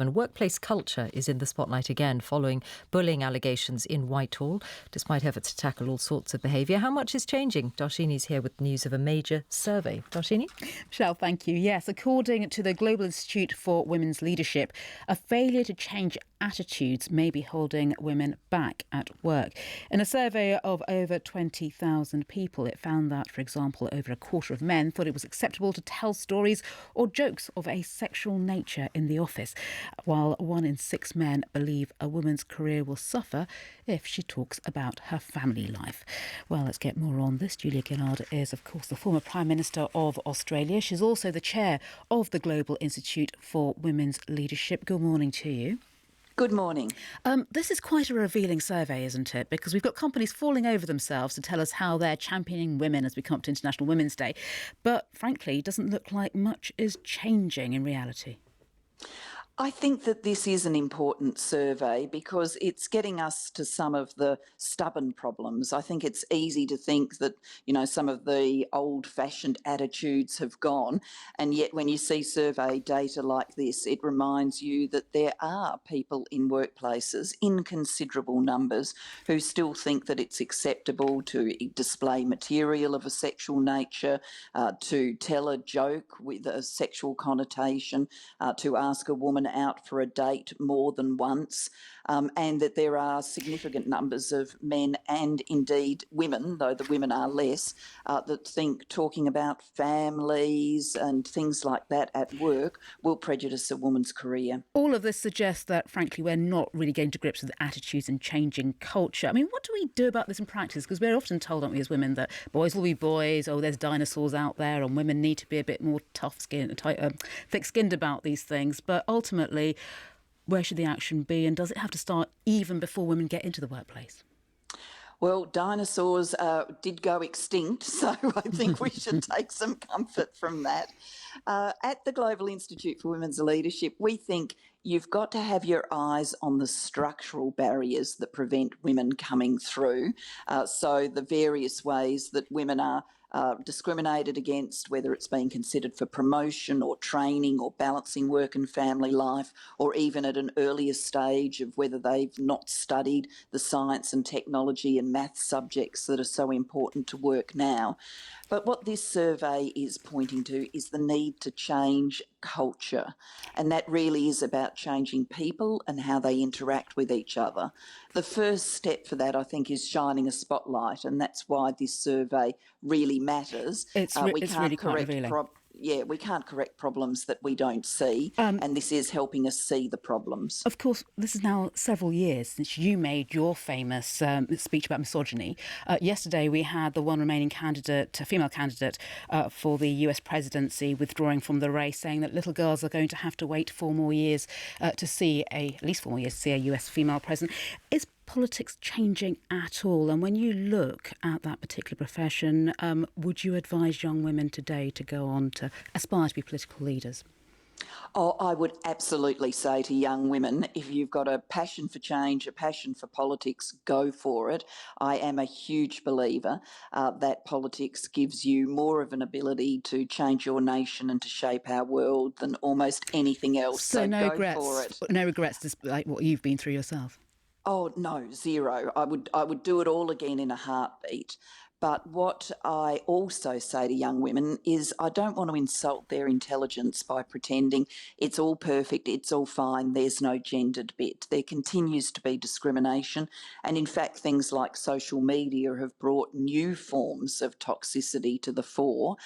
And workplace culture is in the spotlight again following bullying allegations in Whitehall, despite efforts to tackle all sorts of behaviour. How much is changing? Darshini's here with news of a major survey. Darshini? Michelle, thank you. Yes, according to the Global Institute for Women's Leadership, a failure to change attitudes may be holding women back at work. In a survey of over 20,000 people, it found that, for example, over a quarter of men thought it was acceptable to tell stories or jokes of a sexual nature in the office, while 1 in 6 men believe a woman's career will suffer if she talks about her family life. Well, let's get more on this. Julia Gillard is, of course, the former Prime Minister of Australia. She's also the chair of the Global Institute for Women's Leadership. Good morning to you. Good morning. This is quite a revealing survey, isn't it? Because we've got companies falling over themselves to tell us how they're championing women as we come up to International Women's Day. But frankly, it doesn't look like much is changing in reality. I think that this is an important survey because it's getting us to some of the stubborn problems. I think it's easy to think that, some of the old-fashioned attitudes have gone, and yet when you see survey data like this, it reminds you that there are people in workplaces in considerable numbers who still think that it's acceptable to display material of a sexual nature, to tell a joke with a sexual connotation, to ask a woman out for a date more than once, and that there are significant numbers of men and indeed women, though the women are less, that think talking about families and things like that at work will prejudice a woman's career. All of this suggests that, frankly, we're not really getting to grips with attitudes and changing culture. I mean, what do we do about this in practice? Because we're often told, aren't we, as women, that boys will be boys, there's dinosaurs out there, and women need to be a bit more thick-skinned about these things. But ultimately, where should the action be, and does it have to start even before women get into the workplace? Well, dinosaurs did go extinct, so I think we should take some comfort from that. At the Global Institute for Women's Leadership, we think you've got to have your eyes on the structural barriers that prevent women coming through. So the various ways that women are discriminated against, whether it's being considered for promotion or training or balancing work and family life, or even at an earlier stage of whether they've not studied the science and technology and math subjects that are so important to work now. But what this survey is pointing to is the need to change culture. And that really is about changing people and how they interact with each other. The first step for that, I think, is shining a spotlight. And that's why this survey really matters. It's really quite revealing. We can't correct problems that we don't see, and this is helping us see the problems. Of course, this is now several years since you made your famous speech about misogyny. Yesterday, we had the one remaining female candidate for the US presidency withdrawing from the race, saying that little girls are going to have to wait 4 more years to see at least 4 more years to see a US female president. Is politics changing at all? And when you look at that particular profession, would you advise young women today to go on to aspire to be political leaders? Oh, I would absolutely say to young women, if you've got a passion for change, a passion for politics, go for it. I am a huge believer that politics gives you more of an ability to change your nation and to shape our world than almost anything else. So no go regrets, for it. No regrets, despite what you've been through yourself? Oh, no, zero. I would do it all again in a heartbeat. But what I also say to young women is I don't want to insult their intelligence by pretending it's all perfect, it's all fine, there's no gendered bit. There continues to be discrimination. And in fact, things like social media have brought new forms of toxicity to the fore.